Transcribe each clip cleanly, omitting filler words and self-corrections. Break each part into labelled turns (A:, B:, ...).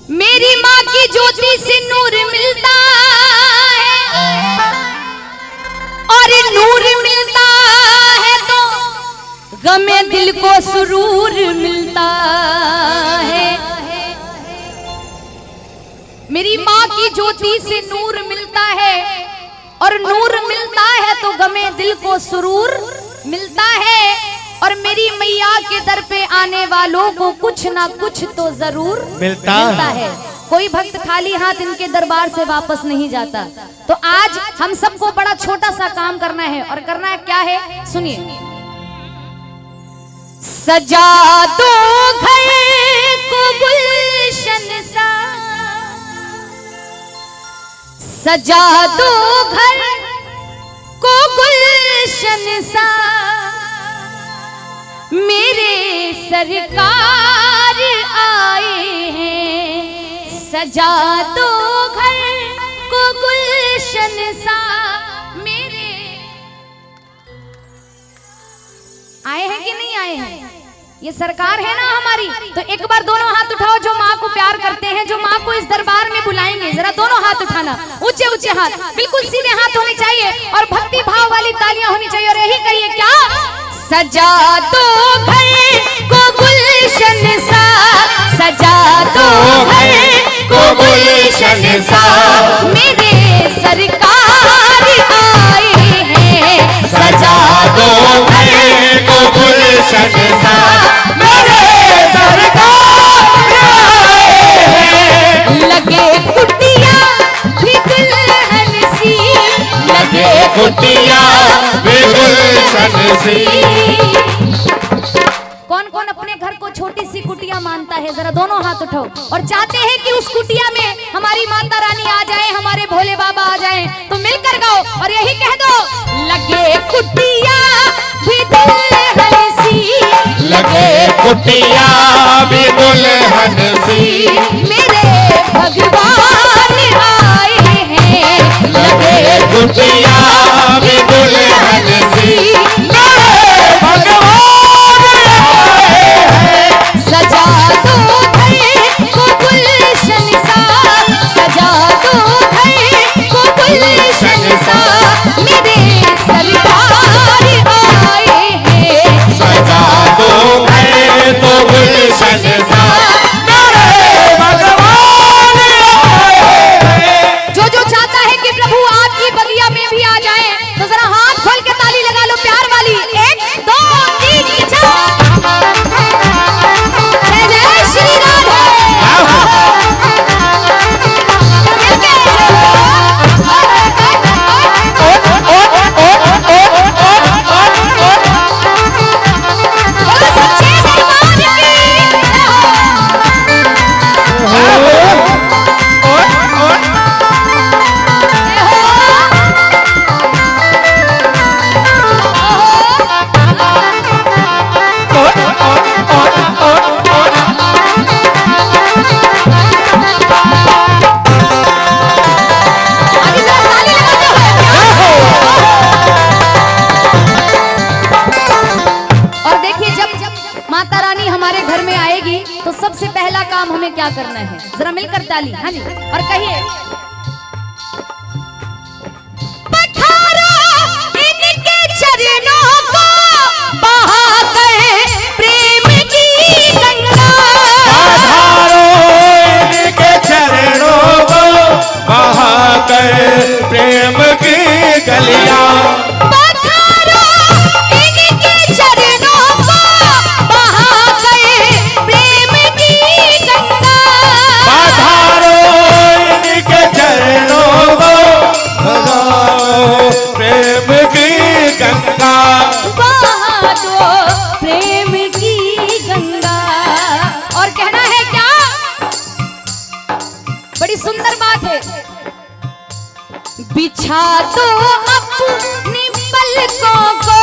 A: मेरी माँ की ज्योति से नूर मिलता है और नूर मिलता है तो गमे दिल को सुरूर मिलता है। मेरी माँ की ज्योति से नूर मिलता है और नूर मिलता है तो गमे दिल को सुरूर मिलता है। और मेरी मैया के दर पे आने वालों को कुछ ना कुछ तो जरूर मिलता है। कोई भक्त खाली हाथ इनके दरबार से वापस नहीं जाता। तो आज हम सबको बड़ा छोटा सा काम करना है और करना है क्या है, सुनिए। सजा दो घर को गुलशन सा, सजा दो घर को गुलशन सा, मेरे सरकार आए हैं। सजा दो घर को गुलशन सा, मेरे आए हैं कि नहीं आए हैं? ये सरकार है ना हमारी। तो एक बार दोनों हाथ उठाओ जो माँ को प्यार करते हैं, जो माँ को इस दरबार में बुलाएंगे। जरा दोनों हाथ उठाना, ऊंचे ऊंचे हाथ, बिल्कुल सीधे हाथ होने चाहिए और भक्ति भाव वाली तालियां होनी चाहिए। और यही करिए क्या, सजा दो घर को गुलशन सा, सजा दो घर को गुलशन सा, मेरे सरकार आए हैं। सजा दो घर को गुलशन सा, मेरे सरकार आए हैं। लगे कुटिया भी दुल्हन सी, लगे कुटिया भी दुल्हन सी। कौन कौन अपने घर को छोटी सी कुटिया मानता है? जरा दोनों हाथ उठाओ और चाहते हैं कि उस कुटिया में हमारी माता रानी आ जाए, हमारे भोले बाबा आ जाए। तो मिलकर गाओ और यही कह दो, लगे कुटिया भी दुल्हन सी, लगे कुटिया भी दुल्हन सी, मेरे भगवान आए हैं। लगे कुटिया भी दुल्हन सी, मेरे भगवान आए हैं। सजा दो घर को गुलशन सा, सजा दो घर को गुलशन सा, मेरे सरकार आए हैं। सजा दो घर को गुलशन सा, मेरे भगवान आए हैं। जो जो चाहता है कि प्रभु आपकी बगिया में भी आ जाए, तो जरा हाथ खोल के ताली लगा लो प्यार वाली। 1 2 3 4। जय जय श्री राधे। तो सबसे पहला काम हमें क्या करना है? जरा मिलकर ताली, हाँ जी, और कहिए, पधारो इनके चरणों को बहाकर प्रेम की गंगा,
B: पधारो इनके चरणों को बहाकर प्रेम की गलियां,
A: बिछा दो अपनी पलकों को,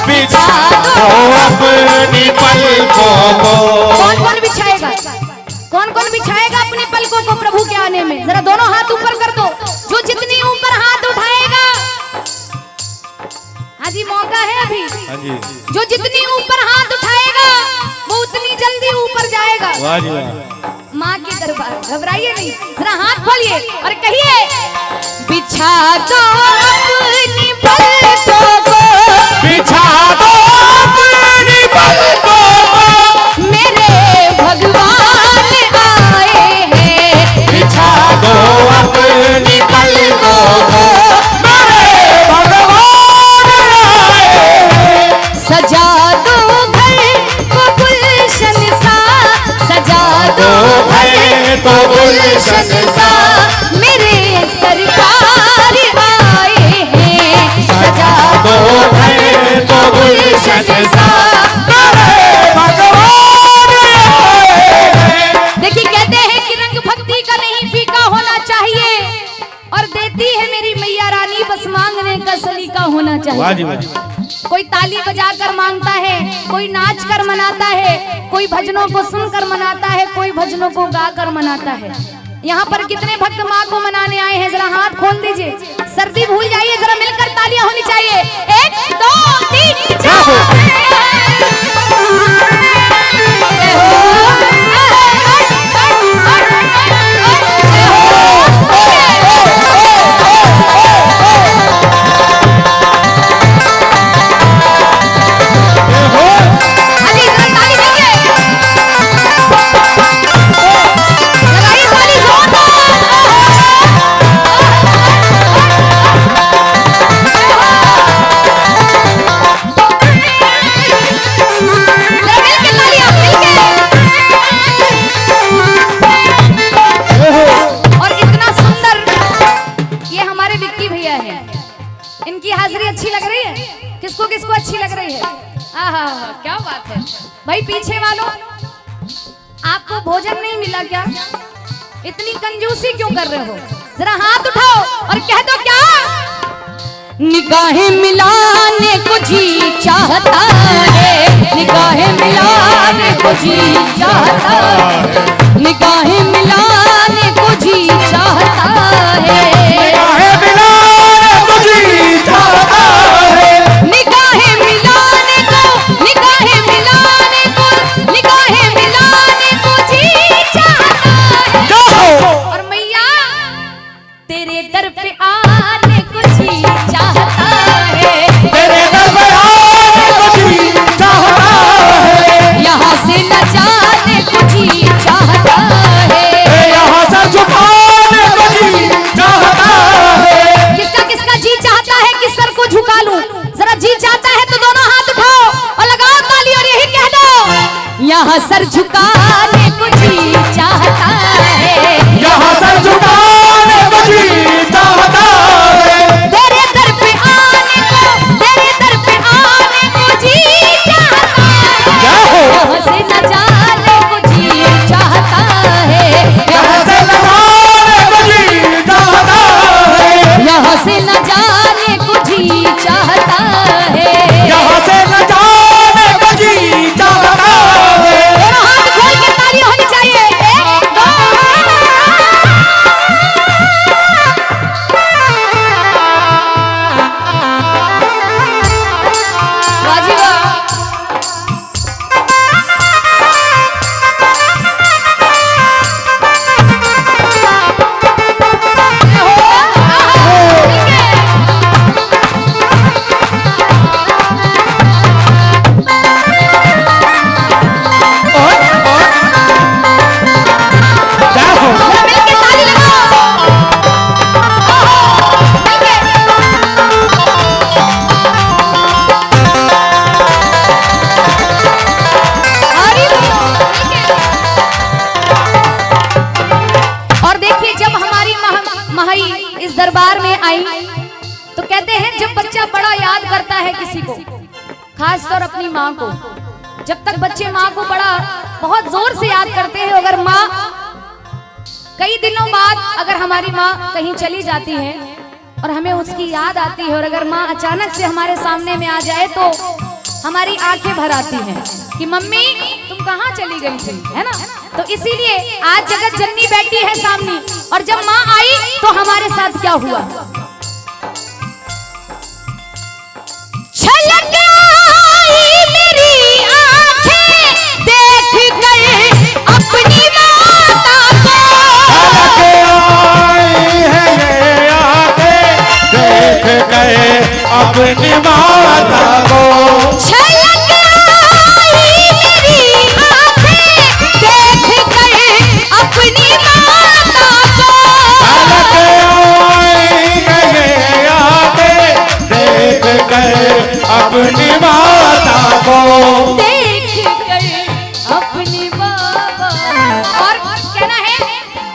B: बिछा दो अपनी पलकों को।
A: कौन कौन बिछाएगा? कौन कौन बिछाएगा अपनी पलकों को प्रभु के आने में? जरा दोनों हाथ ऊपर कर दो। जो जितनी ऊपर हाथ उठाएगा, हाँ जी मौका है अभी, जो जितनी ऊपर हाथ उठाएगा वो उतनी जल्दी ऊपर जाएगा।
B: वाह जी वाह।
A: माँ के दरबार, घबराइए नहीं, जरा हाथ खोलिए और कहिए बिछा दो अपनी पलकों को,
B: बिछा दो अपनी पलकों को,
A: मेरे भगवान आए हैं।
B: बिछा दो अपनी पलकों को, मेरे भगवान आए।
A: सजा दो घर को गुलशन सा, सजा दो घर
B: तो गुलशन सा,
A: मेरे सरकार आए हैं। सजा
B: दो है तो गुलशन सा, मेरे भगवान आए।
A: देखिए कहते हैं कि रंग भक्ति का नहीं फीका होना चाहिए, और देती है मेरी मैया रानी, बस मांगने का सलीका होना चाहिए। कोई ताली बजाकर मांगता है, कोई नाच कर मनाता है, कोई भजनों को सुनकर मनाता है, कोई भजनों को गाकर मनाता है। यहाँ पर कितने भक्त माँ को मनाने आए हैं, जरा हाथ खोल दीजिए, सर्दी भूल जाइए, जरा मिलकर तालियां होनी चाहिए। 1 2 3 क्या बात है भाई। पीछे वालों, आपको भोजन नहीं मिला क्या? इतनी कंजूसी क्यों कर रहे हो? जरा हाथ उठाओ और कह दो क्या? निगाहें मिलाने को जी चाहता है, निगाहें मिलाने को जी चाहता है, निगाहें मिलाने को जी चाहता है,
B: निगाहें मिलाने को जी चाहता है,
A: निगाहें मिलाने को, निगाहें मिलाने को, निगाहें मिलाने को जी चाहता है। और मैया तेरे दर पे आने को जी चाहता है,
B: तेरे दर पे आने को जी चाहता है,
A: यहाँ से न जाने को जी चाहता है,
B: यहाँ से झुकाने को जी चाहता है।
A: किसका किसका जी चाहता है कि सर को झुका लूं? जरा जी चाहता है तो दोनों हाथ उठाओ और लगाओ ताली और यही कह दो, यहाँ सर झुकाने को जी चाहता है,
B: यहाँ सर झुकाने को जी चाहता है,
A: तेरे दर पे आने को, तेरे दर पे आने को जी चाहता है, यहाँ से न जाने को जी चाहता है,
B: यहाँ से न जाने को जी चाहता है,
A: यहाँ से न जाने को जी चाहता है।
B: यहाँ से न जाने को जी चाहता है।
A: दोनों हाथ खोल के ताली होनी चाहिए। 1 2 बाजी वाह। जरा मिलके ताली लगाओ। और देखिए जब हमारी महाई इस दरबार में आई तो कहते हैं जब बच्चा बड़ा याद करता है किसी को, खास तौर अपनी माँ को, जब तक बच्चे माँ को बड़ा बहुत जोर से याद करते हैं, अगर माँ कई दिनों बाद अगर हमारी माँ कहीं चली जाती है और हमें उसकी याद आती है, और अगर माँ अचानक से हमारे सामने में आ जाए तो हमारी आंखें भर आती हैं कि मम्मी तुम कहाँ चली गई थी, है ना। तो इसीलिए आज जगत जननी बैठी है सामने, और जब माँ आई तो हमारे साथ क्या हुआ? छलक आई मेरी आंखें देख कर अपनी माता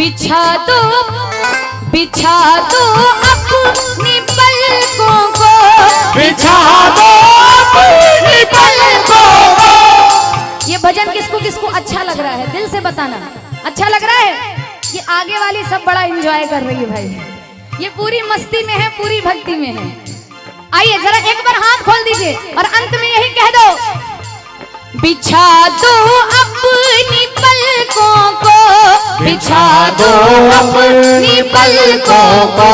A: बिछा दो अपनी पलकों को,
B: बिछा दो अपनी पलकों को।
A: ये भजन किसको किसको अच्छा लग रहा है, दिल से बताना। अच्छा लग रहा है? ये आगे वाली सब बड़ा एंजॉय कर रही है भाई, ये पूरी मस्ती में है, पूरी भक्ति में है। आइए जरा एक बार हाथ खोल दीजिए और अंत में यही कह दो, बिछा दो अपनी पलकों को,
B: बिछा दो अपनी पलकों को।